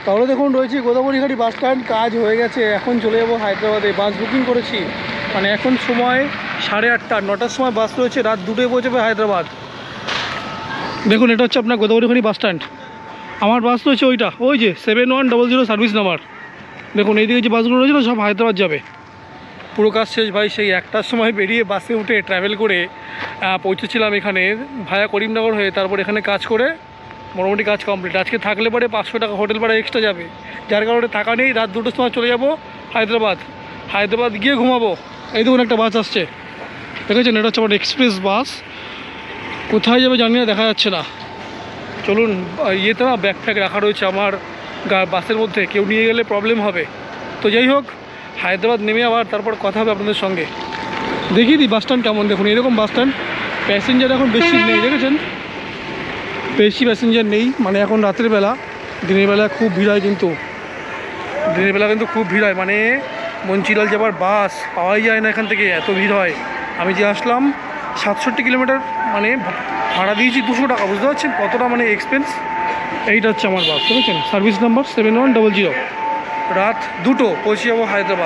তাহলে দেখুন রয়েছি গোদাবরীঘাটি বাস স্ট্যান্ড, কাজ হয়ে গেছে, এখন চলে যাবো হায়দ্রাবাদে। বাস বুকিং করেছি, মানে এখন সময় 8:30, 9টার সময় বাস রয়েছে, রাত 2টোয় পৌঁছাবে হায়দ্রাবাদ। দেখুন এটা হচ্ছে আপনার গোদাবরীঘাটি বাস স্ট্যান্ড, আমার বাস রয়েছে ওইটা, ওই যে 7100 সার্ভিস নাম্বার। দেখুন এইদিকে যে বাসগুলো রয়েছে না সব হায়দ্রাবাদ যাবে। পুরো কাজ শেষ ভাই, সেই 1টার সময় বেরিয়ে বাসে উঠে ট্রাভেল করে পৌঁছেছিলাম এখানে ভায়া করিমনগর হয়ে, তারপর এখানে কাজ করে মোটামুটি কাজ কমপ্লিট। আজকে থাকলে পরে 500 টাকা হোটেল ভাড়া এক্সট্রা যাবে, যার কারণে টাকা নেই। রাত 2টোর সময় চলে যাব হায়দ্রাবাদ, হায়দ্রাবাদ গিয়ে ঘুমাবো। এই দেখুন একটা বাস আসছে, দেখেছেন? এটা হচ্ছে আমার এক্সপ্রেস বাস, কোথায় যাবে জানি না, দেখা যাচ্ছে না। চলুন, ইয়েতে না ব্যাগ ফ্যাগ রাখা রয়েছে আমার বাসের মধ্যে, কেউ নিয়ে গেলে প্রবলেম হবে। তো যাই হোক, হায়দ্রাবাদ নেমে আবার তারপর কথা হবে আপনাদের সঙ্গে। দেখিয়ে দিই বাস স্ট্যান্ড কেমন। দেখুন এরকম বাস স্ট্যান্ড, প্যাসেঞ্জার এখন বেশি নেই, দেখেছেন? বেশি প্যাসেঞ্জার নেই, মানে এখন রাতের বেলা। দিনের বেলা খুব ভিড় হয়, কিন্তু দিনের বেলা কিন্তু খুব ভিড় হয়, মানে মঞ্চিলাল যাবার বাস পাওয়াই যায় না এখান থেকে, এত ভিড় হয়। আমি যে আসলাম 67 কিলোমিটার, মানে ভাড়া দিয়েছি 200 টাকা, বুঝতে পারছেন কতটা মানে এক্সপেন্স। এইটা হচ্ছে আমার বাস, বুঝেছেন? সার্ভিস নাম্বার 7100, রাত 2টো পৌঁছে যাবো হায়দ্রাবাদ।